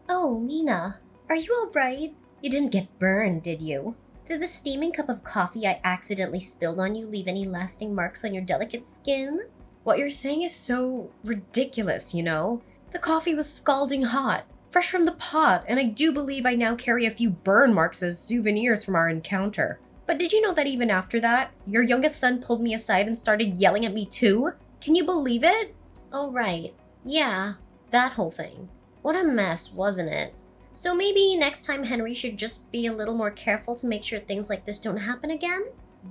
Oh, Mina, are you alright? You didn't get burned, did you? Did the steaming cup of coffee I accidentally spilled on you leave any lasting marks on your delicate skin? What you're saying is so ridiculous, you know? The coffee was scalding hot, fresh from the pot, and I do believe I now carry a few burn marks as souvenirs from our encounter. But did you know that even after that, your youngest son pulled me aside and started yelling at me too? Can you believe it? Oh, right. Yeah, that whole thing. What a mess, wasn't it? So maybe next time Henry should just be a little more careful to make sure things like this don't happen again?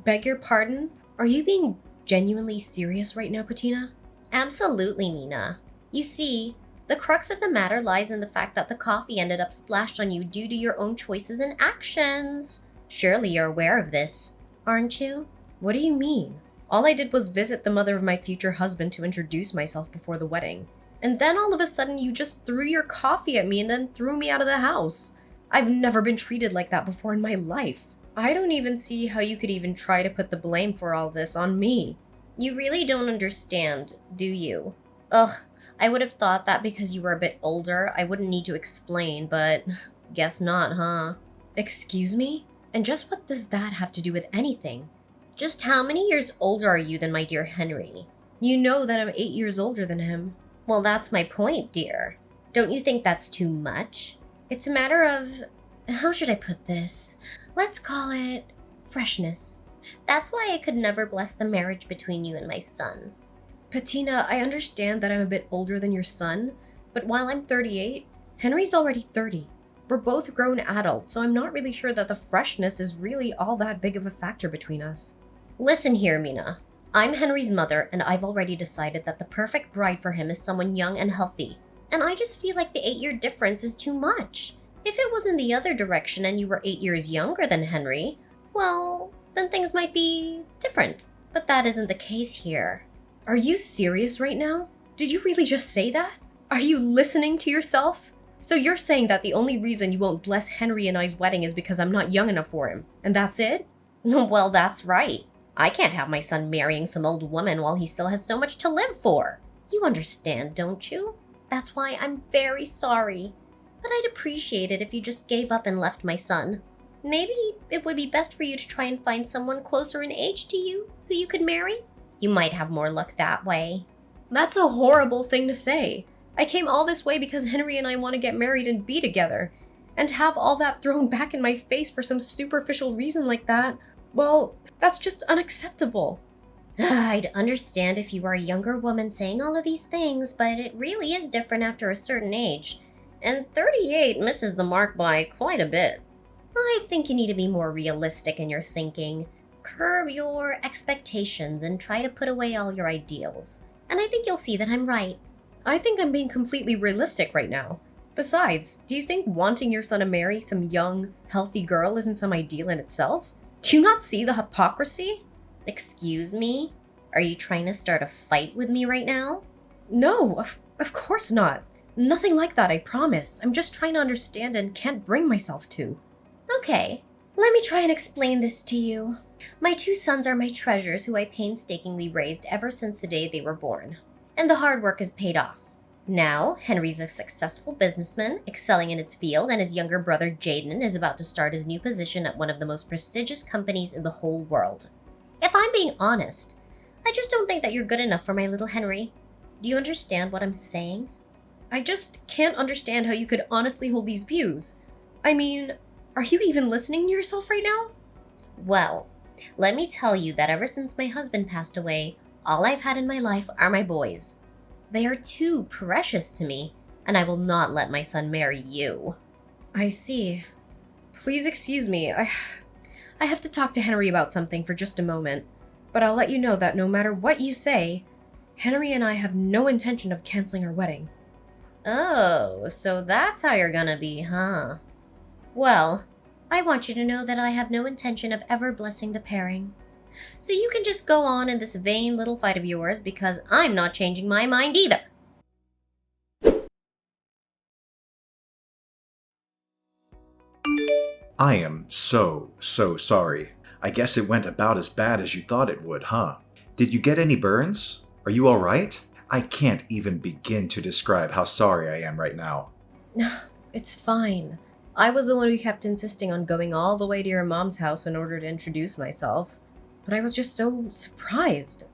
Beg your pardon? Are you being genuinely serious right now, Patina? Absolutely, Mina. You see, the crux of the matter lies in the fact that the coffee ended up splashed on you due to your own choices and actions. Surely you're aware of this, aren't you? What do you mean? All I did was visit the mother of my future husband to introduce myself before the wedding. And then all of a sudden you just threw your coffee at me and then threw me out of the house. I've never been treated like that before in my life. I don't even see how you could even try to put the blame for all this on me. You really don't understand, do you? Ugh, I would have thought that because you were a bit older, I wouldn't need to explain, but guess not, huh? Excuse me? And just what does that have to do with anything? Just how many years older are you than my dear Henry? You know that I'm 8 years older than him. Well, that's my point, dear. Don't you think that's too much? It's a matter of... how should I put this? Let's call it freshness. That's why I could never bless the marriage between you and my son. Patina, I understand that I'm a bit older than your son, but while I'm 38, Henry's already 30. We're both grown adults, so I'm not really sure that the freshness is really all that big of a factor between us. Listen here, Mina. I'm Henry's mother, and I've already decided that the perfect bride for him is someone young and healthy. And I just feel like the 8-year difference is too much. If it was in the other direction and you were 8 years younger than Henry, well, then things might be different. But that isn't the case here. Are you serious right now? Did you really just say that? Are you listening to yourself? So you're saying that the only reason you won't bless Henry and I's wedding is because I'm not young enough for him, and that's it? Well, that's right. I can't have my son marrying some old woman while he still has so much to live for. You understand, don't you? That's why I'm very sorry. But I'd appreciate it if you just gave up and left my son. Maybe it would be best for you to try and find someone closer in age to you who you could marry. You might have more luck that way. That's a horrible thing to say. I came all this way because Henry and I want to get married and be together. And to have all that thrown back in my face for some superficial reason like that, well, that's just unacceptable. I'd understand if you were a younger woman saying all of these things, but it really is different after a certain age. And 38 misses the mark by quite a bit. I think you need to be more realistic in your thinking. Curb your expectations and try to put away all your ideals. And I think you'll see that I'm right. I think I'm being completely realistic right now. Besides, do you think wanting your son to marry some young, healthy girl isn't some ideal in itself? Do you not see the hypocrisy? Excuse me? Are you trying to start a fight with me right now? No, of course not. Nothing like that, I promise. I'm just trying to understand and can't bring myself to. Okay, let me try and explain this to you. My 2 sons are my treasures who I painstakingly raised ever since the day they were born. And the hard work has paid off. Now, Henry's a successful businessman, excelling in his field, and his younger brother Jaden is about to start his new position at one of the most prestigious companies in the whole world. If I'm being honest, I just don't think that you're good enough for my little Henry. Do you understand what I'm saying? I just can't understand how you could honestly hold these views. I mean, are you even listening to yourself right now? Well, let me tell you that ever since my husband passed away, all I've had in my life are my boys. They are too precious to me, and I will not let my son marry you. I see. Please excuse me. I have to talk to Henry about something for just a moment. But I'll let you know that no matter what you say, Henry and I have no intention of canceling our wedding. Oh, so that's how you're gonna be, huh? Well, I want you to know that I have no intention of ever blessing the pairing. So you can just go on in this vain little fight of yours because I'm not changing my mind either. I am so sorry. I guess it went about as bad as you thought it would, huh? Did you get any burns? Are you alright? I can't even begin to describe how sorry I am right now. It's fine. I was the one who kept insisting on going all the way to your mom's house in order to introduce myself. But I was just so surprised.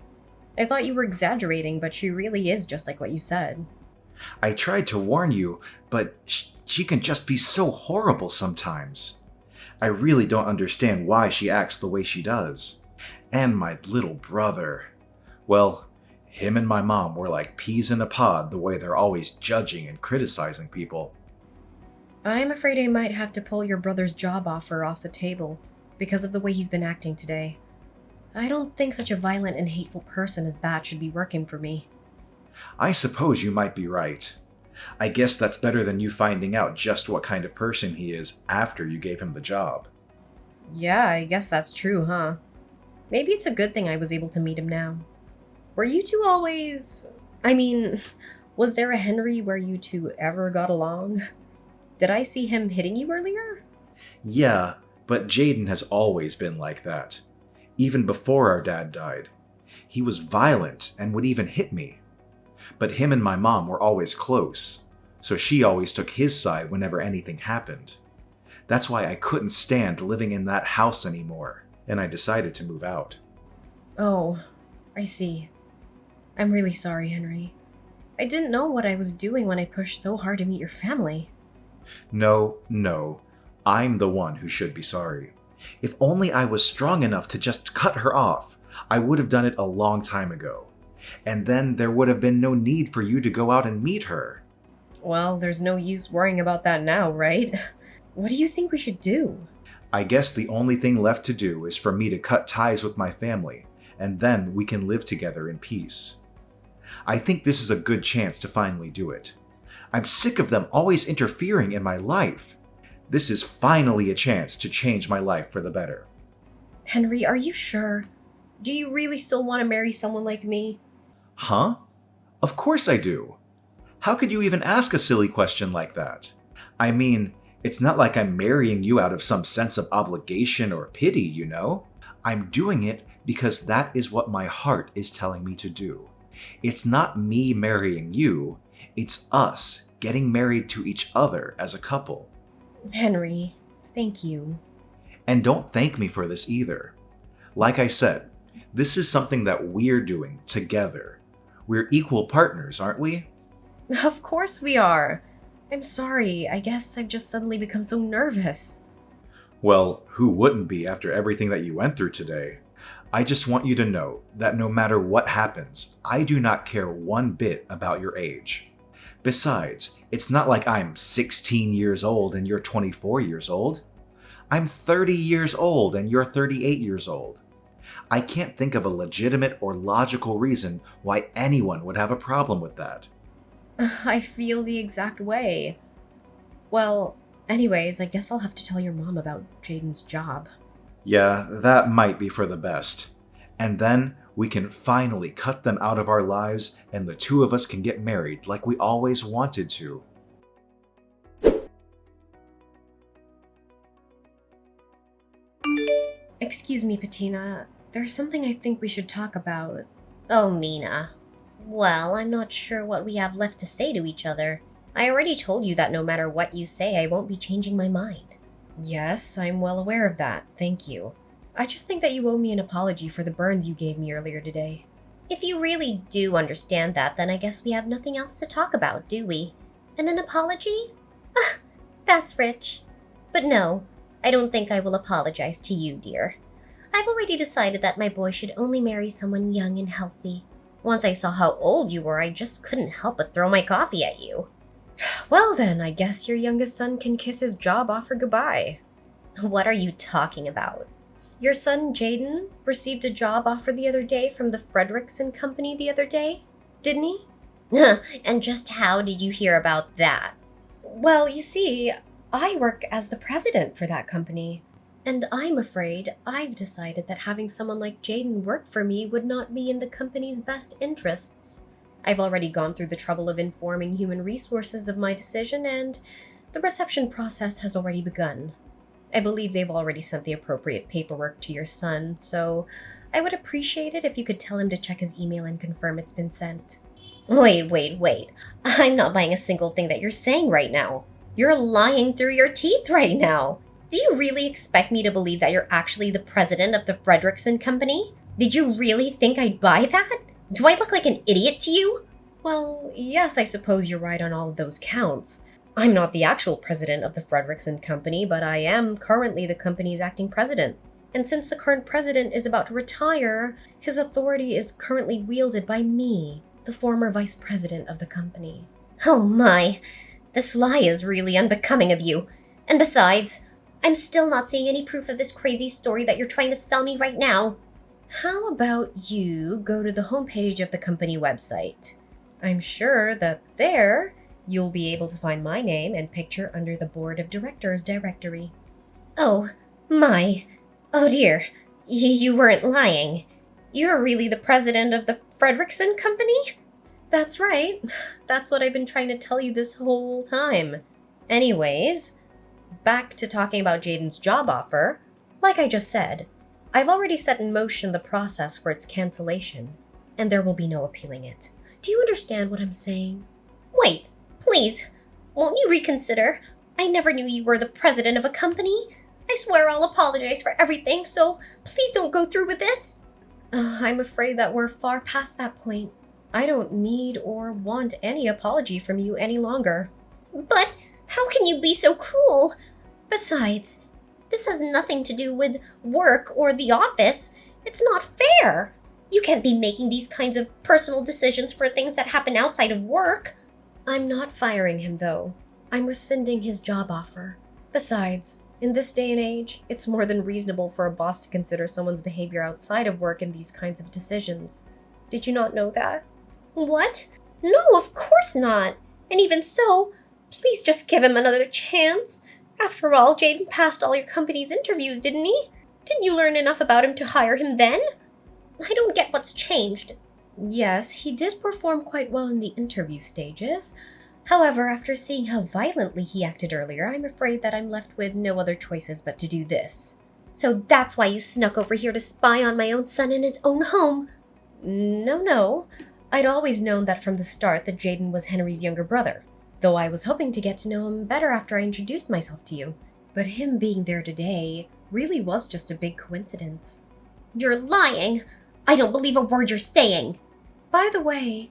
I thought you were exaggerating, but she really is just like what you said. I tried to warn you, but she can just be so horrible sometimes. I really don't understand why she acts the way she does. And my little brother. Well, him and my mom were like peas in a pod the way they're always judging and criticizing people. I'm afraid I might have to pull your brother's job offer off the table because of the way he's been acting today. I don't think such a violent and hateful person as that should be working for me. I suppose you might be right. I guess that's better than you finding out just what kind of person he is after you gave him the job. Yeah, I guess that's true, huh? Maybe it's a good thing I was able to meet him now. Were you two always... was there a Henry where you two ever got along? Did I see him hitting you earlier? Yeah, but Jaden has always been like that. Even before our dad died. He was violent and would even hit me. But him and my mom were always close, so she always took his side whenever anything happened. That's why I couldn't stand living in that house anymore, and I decided to move out. Oh, I see. I'm really sorry, Henry. I didn't know what I was doing when I pushed so hard to meet your family. No, I'm the one who should be sorry. If only I was strong enough to just cut her off, I would have done it a long time ago. And then there would have been no need for you to go out and meet her. Well, there's no use worrying about that now, right? What do you think we should do? I guess the only thing left to do is for me to cut ties with my family, and then we can live together in peace. I think this is a good chance to finally do it. I'm sick of them always interfering in my life. This is finally a chance to change my life for the better. Henry, are you sure? Do you really still want to marry someone like me? Huh? Of course I do. How could you even ask a silly question like that? I mean, it's not like I'm marrying you out of some sense of obligation or pity, you know? I'm doing it because that is what my heart is telling me to do. It's not me marrying you, it's us getting married to each other as a couple. Henry, thank you. And don't thank me for this either. Like I said, this is something that we're doing together. We're equal partners, aren't we? Of course we are. I'm sorry, I guess I've just suddenly become so nervous. Well, who wouldn't be after everything that you went through today? I just want you to know that no matter what happens, I do not care one bit about your age. Besides, it's not like I'm 16 years old and you're 24 years old. I'm 30 years old and you're 38 years old. I can't think of a legitimate or logical reason why anyone would have a problem with that. I feel the exact way. Well, anyways, I guess I'll have to tell your mom about Jaden's job. Yeah, that might be for the best. And then we can finally cut them out of our lives and the two of us can get married like we always wanted to. Excuse me, Patina. There's something I think we should talk about. Oh, Mina. Well, I'm not sure what we have left to say to each other. I already told you that no matter what you say, I won't be changing my mind. Yes, I'm well aware of that. Thank you. I just think that you owe me an apology for the burns you gave me earlier today. If you really do understand that, then I guess we have nothing else to talk about, do we? And an apology? Ah, that's rich. But no, I don't think I will apologize to you, dear. I've already decided that my boy should only marry someone young and healthy. Once I saw how old you were, I just couldn't help but throw my coffee at you. Well then, I guess your youngest son can kiss his job offer goodbye. What are you talking about? Your son, Jaden, received a job offer the other day from the Frederickson Company the other day, didn't he? And just how did you hear about that? Well, you see, I work as the president for that company, and I'm afraid I've decided that having someone like Jaden work for me would not be in the company's best interests. I've already gone through the trouble of informing human resources of my decision, and the reception process has already begun. I believe they've already sent the appropriate paperwork to your son, so I would appreciate it if you could tell him to check his email and confirm it's been sent. Wait. I'm not buying a single thing that you're saying right now. You're lying through your teeth right now. Do you really expect me to believe that you're actually the president of the Frederickson Company? Did you really think I'd buy that? Do I look like an idiot to you? Well, yes, I suppose you're right on all of those counts. I'm not the actual president of the Frederickson Company, but I am currently the company's acting president. And since the current president is about to retire, his authority is currently wielded by me, the former vice president of the company. Oh my, this lie is really unbecoming of you. And besides, I'm still not seeing any proof of this crazy story that you're trying to sell me right now. How about you go to the homepage of the company website? I'm sure that there you'll be able to find my name and picture under the board of directors directory. Oh, my. Oh dear, you weren't lying. You're really the president of the Frederickson Company? That's right. That's what I've been trying to tell you this whole time. Anyways, back to talking about Jaden's job offer. Like I just said, I've already set in motion the process for its cancellation, and there will be no appealing it. Do you understand what I'm saying? Wait, please, won't you reconsider? I never knew you were the president of a company. I swear I'll apologize for everything, so please don't go through with this. I'm afraid that we're far past that point. I don't need or want any apology from you any longer. But how can you be so cruel? Besides, this has nothing to do with work or the office. It's not fair. You can't be making these kinds of personal decisions for things that happen outside of work. I'm not firing him, though. I'm rescinding his job offer. Besides, in this day and age, it's more than reasonable for a boss to consider someone's behavior outside of work in these kinds of decisions. Did you not know that? What? No, of course not. And even so, please just give him another chance. After all, Jaden passed all your company's interviews, didn't he? Didn't you learn enough about him to hire him then? I don't get what's changed. Yes, he did perform quite well in the interview stages. However, after seeing how violently he acted earlier, I'm afraid that I'm left with no other choices but to do this. So that's why you snuck over here to spy on my own son in his own home? No. I'd always known that from the start that Jaden was Henry's younger brother, though I was hoping to get to know him better after I introduced myself to you. But him being there today really was just a big coincidence. You're lying! I don't believe a word you're saying! By the way,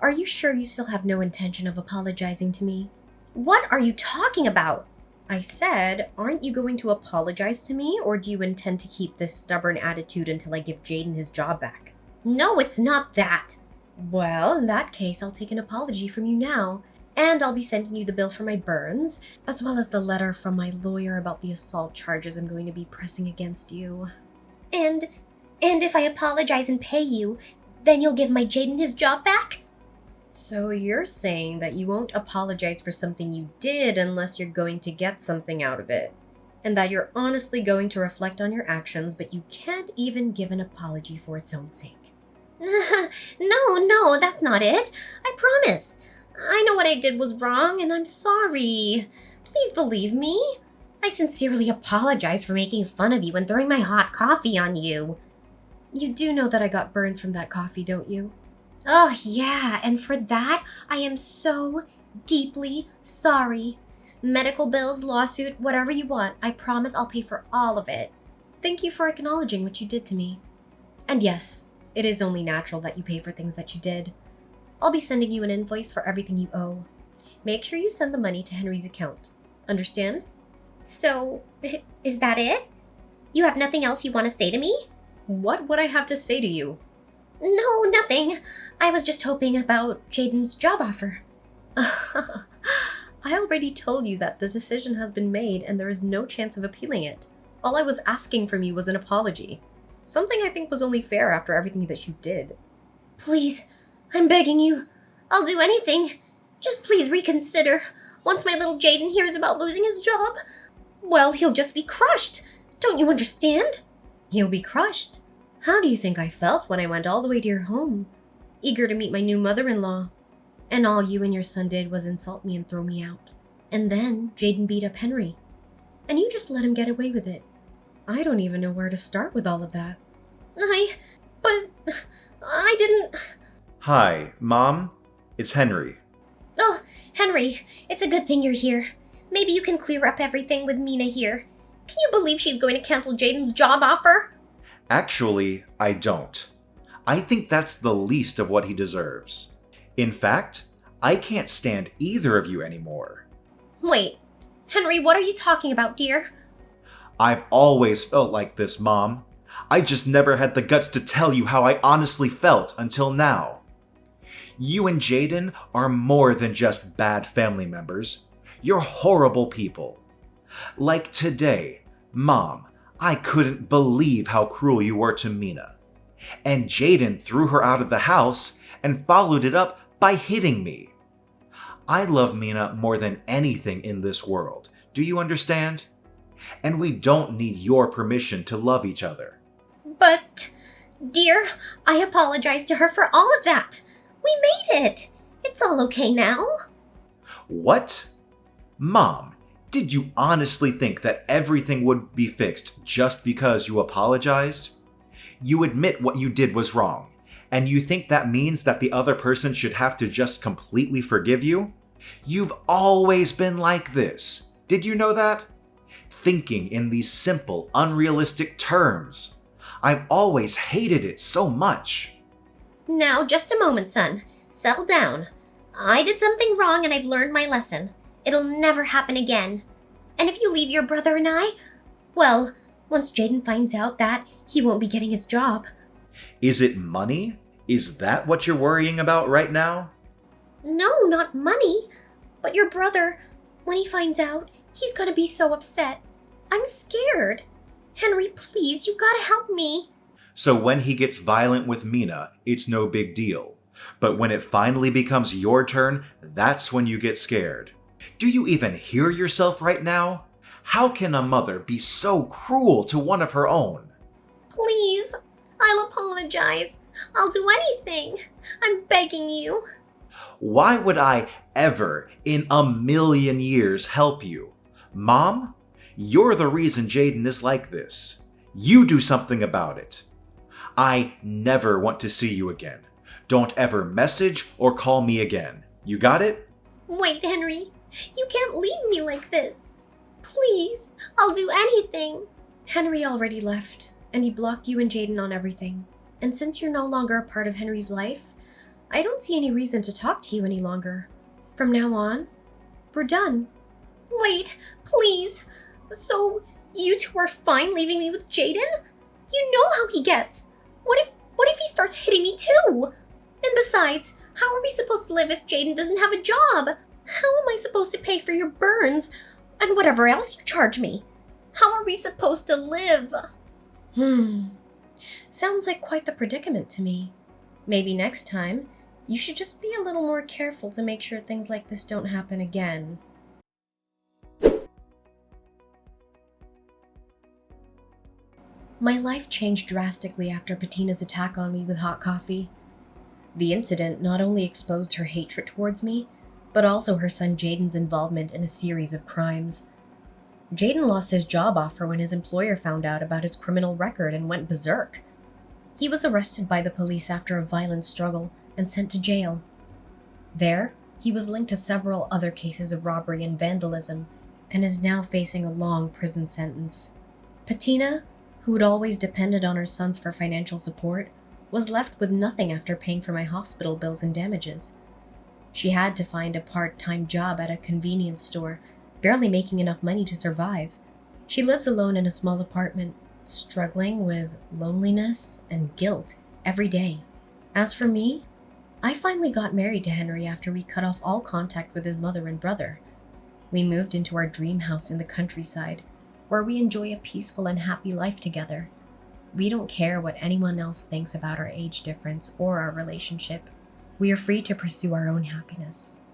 are you sure you still have no intention of apologizing to me? What are you talking about? I said, aren't you going to apologize to me, or do you intend to keep this stubborn attitude until I give Jaden his job back? No, it's not that. Well, in that case, I'll take an apology from you now, and I'll be sending you the bill for my burns, as well as the letter from my lawyer about the assault charges I'm going to be pressing against you. And if I apologize and pay you, then you'll give my Jaden his job back? So you're saying that you won't apologize for something you did unless you're going to get something out of it, and that you're honestly going to reflect on your actions, but you can't even give an apology for its own sake. No, that's not it. I promise. I know what I did was wrong, and I'm sorry. Please believe me. I sincerely apologize for making fun of you and throwing my hot coffee on you. You do know that I got burns from that coffee, don't you? Oh, yeah, and for that, I am so deeply sorry. Medical bills, lawsuit, whatever you want, I promise I'll pay for all of it. Thank you for acknowledging what you did to me. And yes, it is only natural that you pay for things that you did. I'll be sending you an invoice for everything you owe. Make sure you send the money to Henry's account. Understand? So, is that it? You have nothing else you want to say to me? What would I have to say to you? No, nothing. I was just hoping about Jaden's job offer. I already told you that the decision has been made and there is no chance of appealing it. All I was asking from you was an apology. Something I think was only fair after everything that you did. Please, I'm begging you. I'll do anything. Just please reconsider. Once my little Jaden hears about losing his job, well, he'll just be crushed. Don't you understand? He'll be crushed. How do you think I felt when I went all the way to your home, eager to meet my new mother-in-law? And all you and your son did was insult me and throw me out. And then Jaden beat up Henry. And you just let him get away with it. I don't even know where to start with all of that. But I didn't... Hi, Mom. It's Henry. Oh, Henry, it's a good thing you're here. Maybe you can clear up everything with Mina here. Can you believe she's going to cancel Jaden's job offer? Actually, I don't. I think that's the least of what he deserves. In fact, I can't stand either of you anymore. Wait, Henry, what are you talking about, dear? I've always felt like this, Mom. I just never had the guts to tell you how I honestly felt until now. You and Jaden are more than just bad family members. You're horrible people. Like today, Mom, I couldn't believe how cruel you were to Mina. And Jaden threw her out of the house and followed it up by hitting me. I love Mina more than anything in this world. Do you understand? And we don't need your permission to love each other. But, dear, I apologize to her for all of that. We made it. It's all okay now. What? Mom, did you honestly think that everything would be fixed just because you apologized? You admit what you did was wrong, and you think that means that the other person should have to just completely forgive you? You've always been like this. Did you know that? Thinking in these simple, unrealistic terms. I've always hated it so much. Now, just a moment, son. Settle down. I did something wrong and I've learned my lesson. It'll never happen again. And if you leave your brother and I, well, once Jaden finds out that, he won't be getting his job. Is it money? Is that what you're worrying about right now? No, not money. But your brother, when he finds out, he's gonna be so upset. I'm scared. Henry, please, you gotta help me. So when he gets violent with Mina, it's no big deal. But when it finally becomes your turn, that's when you get scared. Do you even hear yourself right now? How can a mother be so cruel to one of her own? Please, I'll apologize. I'll do anything. I'm begging you. Why would I ever in a million years help you? Mom, you're the reason Jaden is like this. You do something about it. I never want to see you again. Don't ever message or call me again. You got it? Wait, Henry. You can't leave me like this. Please, I'll do anything. Henry already left, and he blocked you and Jaden on everything. And since you're no longer a part of Henry's life, I don't see any reason to talk to you any longer. From now on, we're done. Wait, please. So, you two are fine leaving me with Jaden? You know how he gets. What if he starts hitting me too? And besides, how are we supposed to live if Jaden doesn't have a job? How am I supposed to pay for your burns and whatever else you charge me? How are we supposed to live? Sounds like quite the predicament to me. Maybe next time, you should just be a little more careful to make sure things like this don't happen again. My life changed drastically after Patina's attack on me with hot coffee. The incident not only exposed her hatred towards me, but also her son Jaden's involvement in a series of crimes. Jaden lost his job offer when his employer found out about his criminal record and went berserk. He was arrested by the police after a violent struggle and sent to jail. There, he was linked to several other cases of robbery and vandalism and is now facing a long prison sentence. Patina, who had always depended on her sons for financial support, was left with nothing after paying for my hospital bills and damages. She had to find a part-time job at a convenience store, barely making enough money to survive. She lives alone in a small apartment, struggling with loneliness and guilt every day. As for me, I finally got married to Henry after we cut off all contact with his mother and brother. We moved into our dream house in the countryside, where we enjoy a peaceful and happy life together. We don't care what anyone else thinks about our age difference or our relationship. We are free to pursue our own happiness.